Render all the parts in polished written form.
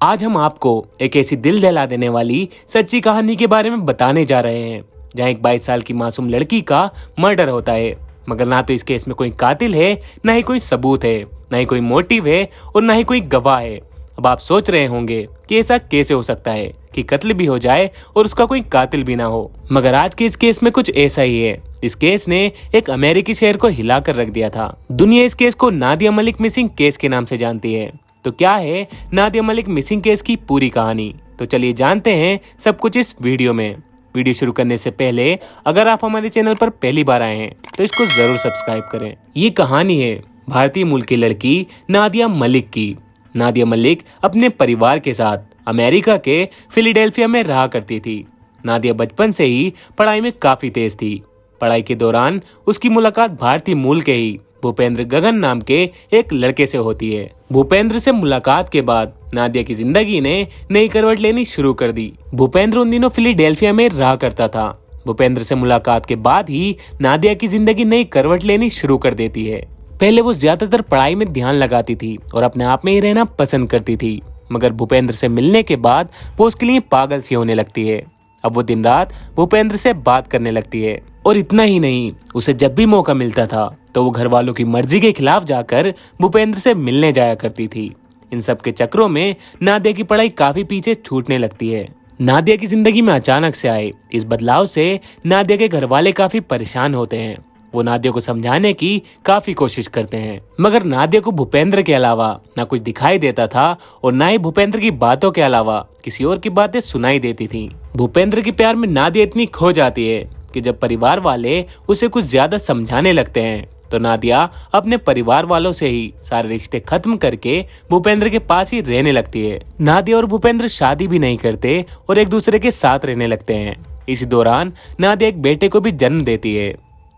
आज हम आपको एक ऐसी दिल दहला देने वाली सच्ची कहानी के बारे में बताने जा रहे हैं जहां एक 22 साल की मासूम लड़की का मर्डर होता है, मगर ना तो इस केस में कोई कातिल है, ना ही कोई सबूत है, ना ही कोई मोटिव है और ना ही कोई गवाह है। अब आप सोच रहे होंगे कि ऐसा कैसे हो सकता है कि कत्ल भी हो जाए और उसका कोई कातिल भी ना हो, मगर आज के इस केस में कुछ ऐसा ही है। इस केस ने एक अमेरिकी शहर को हिलाकर रख दिया था। दुनिया इस केस को नादिया मलिक मिसिंग केस के नाम से जानती है। तो क्या है नादिया मलिक मिसिंग केस की पूरी कहानी? तो चलिए जानते हैं सब कुछ इस वीडियो में। वीडियो शुरू करने से पहले अगर आप हमारे चैनल पर पहली बार आए हैं तो इसको जरूर सब्सक्राइब करें। ये कहानी है भारतीय मूल की लड़की नादिया मलिक की। नादिया मलिक अपने परिवार के साथ अमेरिका के फिलाडेल्फिया में रहा करती थी। नादिया बचपन से ही पढ़ाई में काफी तेज थी। पढ़ाई के दौरान उसकी मुलाकात भारतीय मूल के ही भूपेंद्र गगन नाम के एक लड़के से होती है। भूपेंद्र से मुलाकात के बाद नादिया की जिंदगी ने नई करवट लेनी शुरू कर दी। भूपेंद्र उन दिनों फिलाडेल्फिया में रहा करता था। भूपेंद्र से मुलाकात के बाद ही नादिया की जिंदगी नई करवट लेनी शुरू कर देती है। पहले वो ज्यादातर पढ़ाई में ध्यान लगाती थी और अपने आप में ही रहना पसंद करती थी, मगर भूपेंद्र से मिलने के बाद वो उसके लिए पागल सी होने लगती है। अब वो दिन रात भूपेंद्र से बात करने लगती है और इतना ही नहीं, उसे जब भी मौका मिलता था तो वो घर वालों की मर्जी के खिलाफ जाकर भूपेंद्र से मिलने जाया करती थी। इन सब के चक्रों में नादिया की पढ़ाई काफी पीछे छूटने लगती है। नादिया की जिंदगी में अचानक से आए इस बदलाव से नादिया के घर वाले काफी परेशान होते हैं। वो नादिया को समझाने की काफी कोशिश करते हैं, मगर नादिया को भूपेंद्र के अलावा ना कुछ दिखाई देता था और ना ही भूपेंद्र की बातों के अलावा किसी और की बातें सुनाई देती थी। भूपेंद्र के प्यार में नादिया इतनी खो जाती है कि जब परिवार वाले उसे कुछ ज्यादा समझाने लगते हैं तो नादिया अपने परिवार वालों से ही सारे रिश्ते खत्म करके भूपेंद्र के पास ही रहने लगती है। नादिया और भूपेंद्र शादी भी नहीं करते और एक दूसरे के साथ रहने लगते हैं। इसी दौरान नादिया एक बेटे को भी जन्म देती है।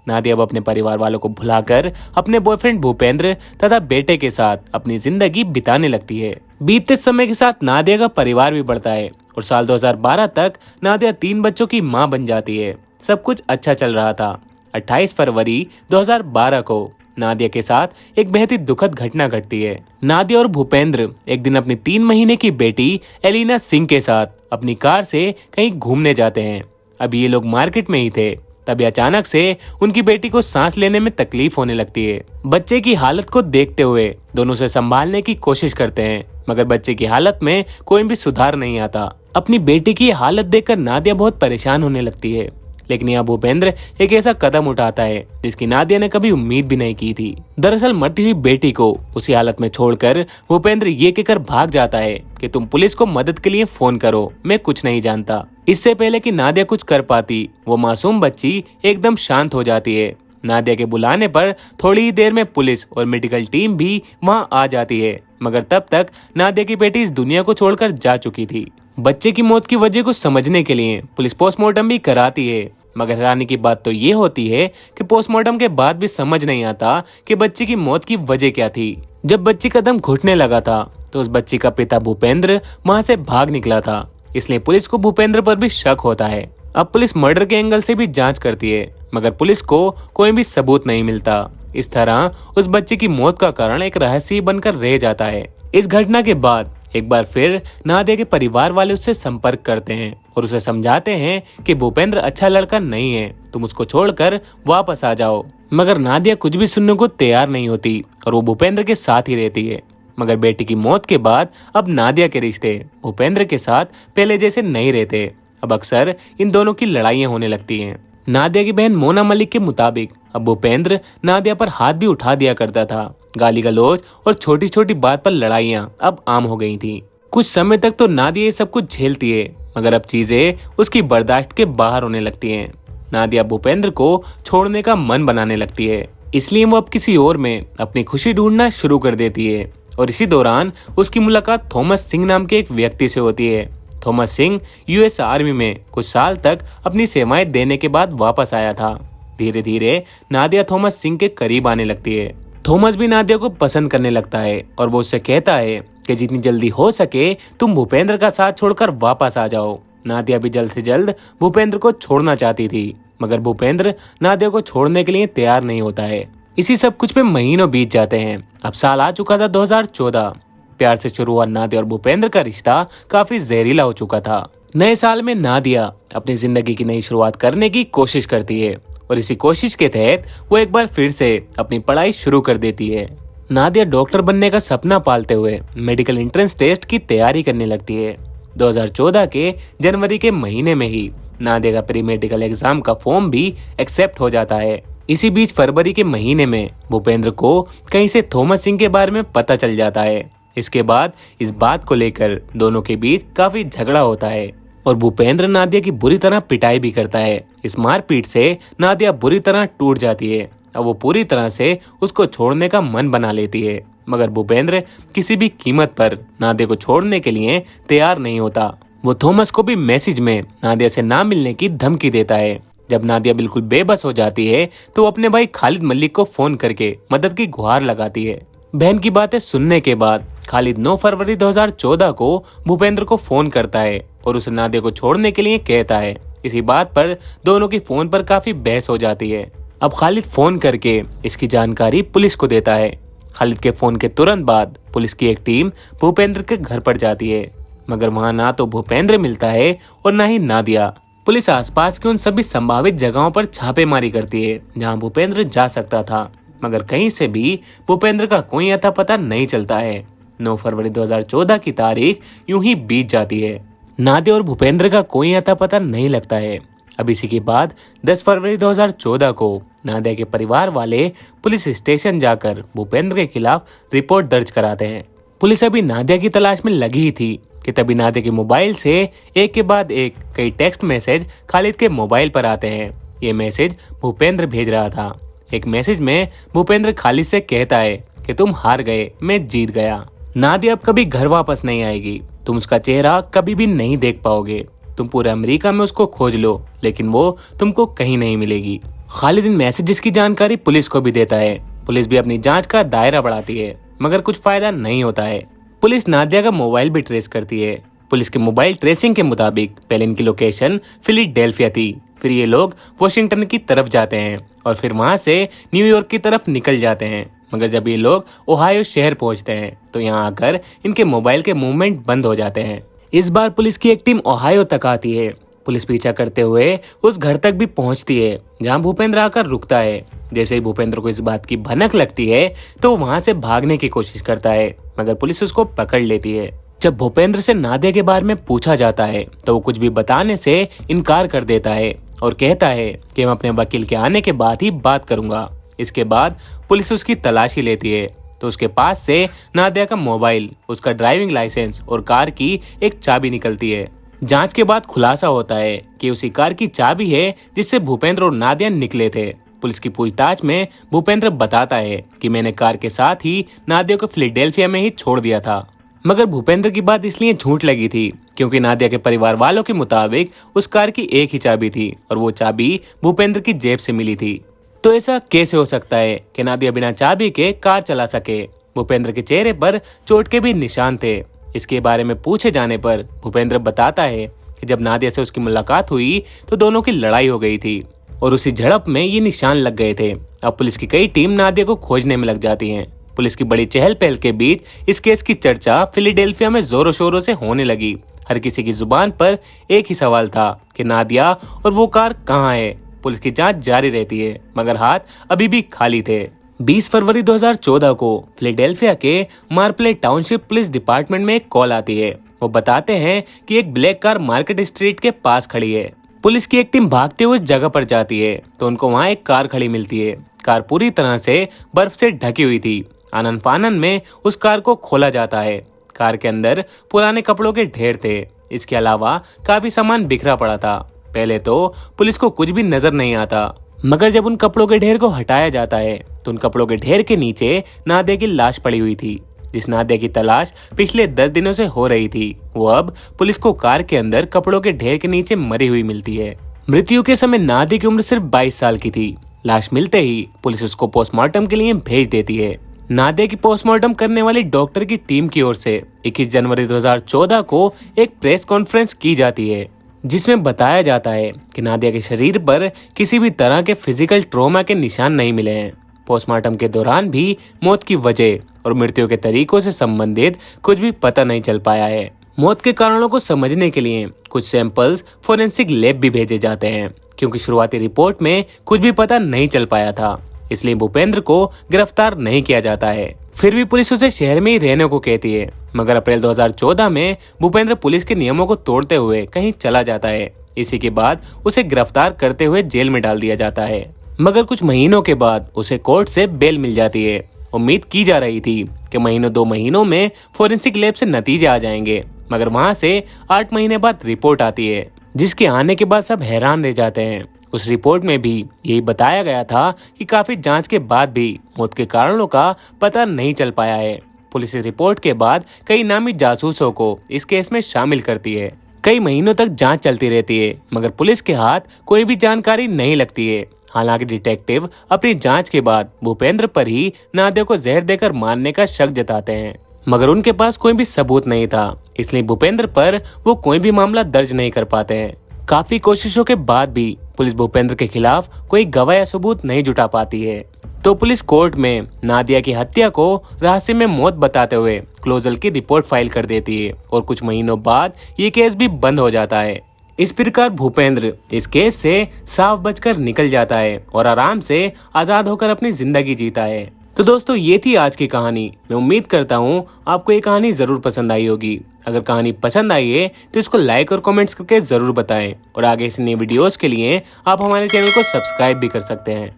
नादिया अब अपने परिवार वालों को भुलाकर अपने बॉयफ्रेंड भूपेंद्र तथा बेटे के साथ अपनी जिंदगी बिताने लगती है। बीतते समय के साथ नादिया का परिवार भी बढ़ता है और साल 2012 तक नादिया 3 बच्चों की मां बन जाती है। सब कुछ अच्छा चल रहा था। 28 फरवरी 2012 को नादिया के साथ एक बेहद ही दुखद घटना घटती है। नादिया और भूपेंद्र एक दिन अपनी 3 महीने की बेटी एलिना सिंह के साथ अपनी कार से कहीं घूमने जाते हैं। अभी ये लोग मार्केट में ही थे, तभी अचानक से उनकी बेटी को सांस लेने में तकलीफ होने लगती है। बच्चे की हालत को देखते हुए दोनों से संभालने की कोशिश करते हैं, मगर बच्चे की हालत में कोई भी सुधार नहीं आता। अपनी बेटी की हालत देखकर नादिया बहुत परेशान होने लगती है, लेकिन यहाँ भूपेंद्र एक ऐसा कदम उठाता है जिसकी नादिया ने कभी उम्मीद भी नहीं की थी। दरअसल मरती हुई बेटी को उसी हालत में छोड़कर भूपेंद्र ये कहकर भाग जाता है कि तुम पुलिस को मदद के लिए फोन करो, मैं कुछ नहीं जानता। इससे पहले कि नादिया कुछ कर पाती, वो मासूम बच्ची एकदम शांत हो जाती है। नादिया के बुलाने पर थोड़ी ही देर में पुलिस और मेडिकल टीम भी वहाँ आ जाती है, मगर तब तक नादिया की बेटी इस दुनिया को छोड़कर जा चुकी थी। बच्चे की मौत की वजह को समझने के लिए पुलिस पोस्टमार्टम भी कराती है, मगर हैरानी की बात तो ये होती है कि पोस्टमार्टम के बाद भी समझ नहीं आता कि बच्चे की मौत की वजह क्या थी। जब बच्ची का दम घुटने लगा था तो उस बच्ची का पिता भूपेंद्र वहां से भाग निकला था, इसलिए पुलिस को भूपेंद्र पर भी शक होता है। अब पुलिस मर्डर के एंगल से भी जांच करती है, मगर पुलिस को कोई भी सबूत नहीं मिलता। इस तरह उस बच्चे की मौत का कारण एक रहस्य बनकर रह जाता है। इस घटना के बाद एक बार फिर नादिया के परिवार वाले उससे संपर्क करते हैं और उसे समझाते हैं कि भूपेंद्र अच्छा लड़का नहीं है, तुम उसको छोड़कर वापस आ जाओ। मगर नादिया कुछ भी सुनने को तैयार नहीं होती और वो भूपेंद्र के साथ ही रहती है। मगर बेटी की मौत के बाद अब नादिया के रिश्ते भूपेंद्र के साथ पहले जैसे नहीं रहते। अब अक्सर इन दोनों की लड़ाइयाँ होने लगती हैं। नादिया की बहन मोना मलिक के मुताबिक अब भूपेंद्र नादिया पर हाथ भी उठा दिया करता था। गाली गलौज और छोटी छोटी बात पर लड़ाइयाँ अब आम हो गई थी। कुछ समय तक तो नादिया ये सब कुछ झेलती है, मगर अब चीजें उसकी बर्दाश्त के बाहर होने लगती हैं। नादिया भूपेंद्र को छोड़ने का मन बनाने लगती है, इसलिए वो अब किसी और में अपनी खुशी ढूंढना शुरू कर देती है। और इसी दौरान उसकी मुलाकात थॉमस सिंह नाम के एक व्यक्ति से होती है। थॉमस सिंह यूएस आर्मी में कुछ साल तक अपनी सेवाएं देने के बाद वापस आया था। धीरे धीरे नादिया थॉमस सिंह के करीब आने लगती है। थॉमस भी नादिया को पसंद करने लगता है और वो उससे कहता है कि जितनी जल्दी हो सके तुम भूपेंद्र का साथ छोड़कर वापस आ जाओ। नादिया भी जल्द से जल्द भूपेंद्र को छोड़ना चाहती थी, मगर भूपेंद्र नादिया को छोड़ने के लिए तैयार नहीं होता है। इसी सब कुछ में महीनों बीत जाते हैं। अब साल आ चुका था 2014। प्यार से शुरू हुआ नादिया और भूपेंद्र का रिश्ता काफी जहरीला हो चुका था। नए साल में नादिया अपनी जिंदगी की नई शुरुआत करने की कोशिश करती है और इसी कोशिश के तहत वो एक बार फिर से अपनी पढ़ाई शुरू कर देती है। नादिया डॉक्टर बनने का सपना पालते हुए मेडिकल एंट्रेंस टेस्ट की तैयारी करने लगती है। 2014 के जनवरी के महीने में ही नादिया का प्री मेडिकल एग्जाम का फॉर्म भी एक्सेप्ट हो जाता है। इसी बीच फरवरी के महीने में भूपेंद्र को कहीं से थॉमस सिंह के बारे में पता चल जाता है। इसके बाद इस बात को लेकर दोनों के बीच काफी झगड़ा होता है और भूपेंद्र नादिया की बुरी तरह पिटाई भी करता है। इस मारपीट से नादिया बुरी तरह टूट जाती है। अब वो पूरी तरह से उसको छोड़ने का मन बना लेती है, मगर भूपेंद्र किसी भी कीमत पर नादिया को छोड़ने के लिए तैयार नहीं होता। वो थॉमस को भी मैसेज में नादिया से ना मिलने की धमकी देता है। जब नादिया बिल्कुल बेबस हो जाती है तो वो अपने भाई खालिद मलिक को फोन करके मदद की गुहार लगाती है। बहन की बातें सुनने के बाद खालिद 9 फरवरी 2014 को भूपेंद्र को फोन करता है और उसे नादिया को छोड़ने के लिए कहता है। इसी बात पर दोनों की फोन पर काफी बहस हो जाती है। अब खालिद फोन करके इसकी जानकारी पुलिस को देता है। खालिद के फोन के तुरंत बाद पुलिस की एक टीम भूपेंद्र के घर पर जाती है, मगर वहां ना तो भूपेंद्र मिलता है और ना ही नादिया। पुलिस आसपास की उन सभी संभावित जगहों पर छापेमारी करती है जहां भूपेंद्र जा सकता था, मगर कहीं से भी भूपेंद्र का कोई अता पता नहीं चलता है। 9 फरवरी 2014 की तारीख यूं ही बीत जाती है। नादिया और भूपेंद्र का कोई अता पता नहीं लगता है। अब इसी के बाद 10 फरवरी 2014 को नादिया के परिवार वाले पुलिस स्टेशन जाकर भूपेंद्र के खिलाफ रिपोर्ट दर्ज कराते हैं। पुलिस अभी नादिया की तलाश में लगी ही थी कि तभी नादिया के मोबाइल से एक के बाद एक कई टेक्स्ट मैसेज खालिद के मोबाइल पर आते हैं। ये मैसेज भूपेंद्र भेज रहा था। एक मैसेज में भूपेंद्र खालिद से कहता है कि तुम हार गए, मैं जीत गया। नादिया अब कभी घर वापस नहीं आएगी, तुम उसका चेहरा कभी भी नहीं देख पाओगे। तुम पूरे अमेरिका में उसको खोज लो, लेकिन वो तुमको कहीं नहीं मिलेगी। खालिद इन मैसेजेस की जानकारी पुलिस को भी देता है। पुलिस भी अपनी जांच का दायरा बढ़ाती है, मगर कुछ फायदा नहीं होता है। पुलिस नादिया का मोबाइल भी ट्रेस करती है। पुलिस के मोबाइल ट्रेसिंग के मुताबिक पहले इनकी लोकेशन फिलाडेल्फिया थी, फिर ये लोग वॉशिंगटन की तरफ जाते हैं और फिर वहां से न्यूयॉर्क की तरफ निकल जाते हैं। मगर जब ये लोग ओहायो शहर पहुंचते हैं तो यहाँ आकर इनके मोबाइल के मूवमेंट बंद हो जाते हैं। इस बार पुलिस की एक टीम ओहायो तक आती है। पुलिस पीछा करते हुए उस घर तक भी पहुंचती है जहां भूपेंद्र आकर रुकता है। जैसे ही भूपेंद्र को इस बात की भनक लगती है तो वो वहां से भागने की कोशिश करता है, मगर पुलिस उसको पकड़ लेती है। जब भूपेंद्र से नादिया के बारे में पूछा जाता है तो वो कुछ भी बताने से इनकार कर देता है और कहता है कि मैं अपने वकील के आने के बाद ही बात करूंगा। इसके बाद पुलिस उसकी तलाशी लेती है तो उसके पास से नादिया का मोबाइल, उसका ड्राइविंग लाइसेंस और कार की एक चाबी निकलती है। जांच के बाद खुलासा होता है कि उसी कार की चाबी है जिससे भूपेंद्र और नादिया निकले थे। पुलिस की पूछताछ में भूपेंद्र बताता है कि मैंने कार के साथ ही नादिया को फिलाडेल्फिया में ही छोड़ दिया था, मगर भूपेंद्र की बात इसलिए झूठ लगी थी क्योंकि नादिया के परिवार वालों के मुताबिक उस कार की एक ही चाबी थी और वो चाबी भूपेंद्र की जेब से मिली थी। तो ऐसा कैसे हो सकता है कि नादिया बिना चाबी के कार चला सके? भूपेंद्र के चेहरे पर चोट के भी निशान थे। इसके बारे में पूछे जाने पर भूपेंद्र बताता है कि जब नादिया से उसकी मुलाकात हुई तो दोनों की लड़ाई हो गई थी और उसी झड़प में ये निशान लग गए थे। अब पुलिस की कई टीम नादिया को खोजने में लग जाती हैं। पुलिस की बड़ी चहल पहल के बीच इस केस की चर्चा फिलाडेल्फिया में जोरों शोरों से होने लगी। हर किसी की जुबान पर एक ही सवाल था कि नादिया और वो कार कहाँ है। पुलिस की जांच जारी रहती है, मगर हाथ अभी भी खाली थे। 20 फरवरी 2014 को फिलाडेल्फिया के मार्पले टाउनशिप पुलिस डिपार्टमेंट में एक कॉल आती है। वो बताते हैं कि एक ब्लैक कार मार्केट स्ट्रीट के पास खड़ी है। पुलिस की एक टीम भागते हुए उस जगह पर जाती है तो उनको वहाँ एक कार खड़ी मिलती है। कार पूरी तरह से बर्फ से ढकी हुई थी। आनन फानन में उस कार को खोला जाता है। कार के अंदर पुराने कपड़ों के ढेर थे। इसके अलावा काफी सामान बिखरा पड़ा था। पहले तो पुलिस को कुछ भी नजर नहीं आता, मगर जब उन कपड़ों के ढेर को हटाया जाता है तो उन कपड़ों के ढेर के नीचे नादिया की लाश पड़ी हुई थी। जिस नादिया की तलाश पिछले 10 दिनों से हो रही थी, वो अब पुलिस को कार के अंदर कपड़ों के ढेर के नीचे मरी हुई मिलती है। मृत्यु के समय नादिया की उम्र सिर्फ 22 साल की थी। लाश मिलते ही पुलिस उसको पोस्टमार्टम के लिए भेज देती है। नादिया की पोस्टमार्टम करने वाली डॉक्टर की टीम की ओर से 21 जनवरी 2014 को एक प्रेस कॉन्फ्रेंस की जाती है जिसमें बताया जाता है कि नादिया के शरीर पर किसी भी तरह के फिजिकल ट्रॉमा के निशान नहीं मिले हैं। पोस्टमार्टम के दौरान भी मौत की वजह और मृत्यु के तरीकों से संबंधित कुछ भी पता नहीं चल पाया है। मौत के कारणों को समझने के लिए कुछ सैंपल्स फोरेंसिक लैब भी भेजे जाते हैं, क्योंकि शुरुआती रिपोर्ट में कुछ भी पता नहीं चल पाया था, इसलिए भूपेंद्र को गिरफ्तार नहीं किया जाता है। फिर भी पुलिस उसे शहर में ही रहने को कहती है, मगर अप्रैल 2014 में भूपेंद्र पुलिस के नियमों को तोड़ते हुए कहीं चला जाता है। इसी के बाद उसे गिरफ्तार करते हुए जेल में डाल दिया जाता है, मगर कुछ महीनों के बाद उसे कोर्ट से बेल मिल जाती है। उम्मीद की जा रही थी कि 2 महीनों में फोरेंसिक लैब से नतीजे आ जाएंगे, मगर वहां से 8 महीने बाद रिपोर्ट आती है, जिसके आने के बाद सब हैरान रह जाते हैं। उस रिपोर्ट में भी यही बताया गया था कि काफी जांच के बाद भी मौत के कारणों का पता नहीं चल पाया है। पुलिस इस रिपोर्ट के बाद कई नामी जासूसों को इस केस में शामिल करती है। कई महीनों तक जांच चलती रहती है, मगर पुलिस के हाथ कोई भी जानकारी नहीं लगती है। हालांकि डिटेक्टिव अपनी जांच के बाद भूपेंद्र पर ही नादिया को जहर देकर मारने का शक जताते हैं, मगर उनके पास कोई भी सबूत नहीं था, इसलिए भूपेंद्र पर वो कोई भी मामला दर्ज नहीं कर पाते हैं। काफी कोशिशों के बाद भी पुलिस भूपेंद्र के खिलाफ कोई गवाह या सबूत नहीं जुटा पाती है, तो पुलिस कोर्ट में नादिया की हत्या को रहस्य में मौत बताते हुए क्लोजल की रिपोर्ट फाइल कर देती है और कुछ महीनों बाद ये केस भी बंद हो जाता है। इस प्रकार भूपेंद्र इस केस से साफ बचकर निकल जाता है और आराम से आजाद होकर अपनी जिंदगी जीता है। तो दोस्तों, ये थी आज की कहानी। मैं उम्मीद करता हूँ आपको ये कहानी जरूर पसंद आई होगी। अगर कहानी पसंद आई है तो इसको लाइक और कमेंट्स करके जरूर बताएं, और आगे ऐसी नई वीडियोस के लिए आप हमारे चैनल को सब्सक्राइब भी कर सकते हैं।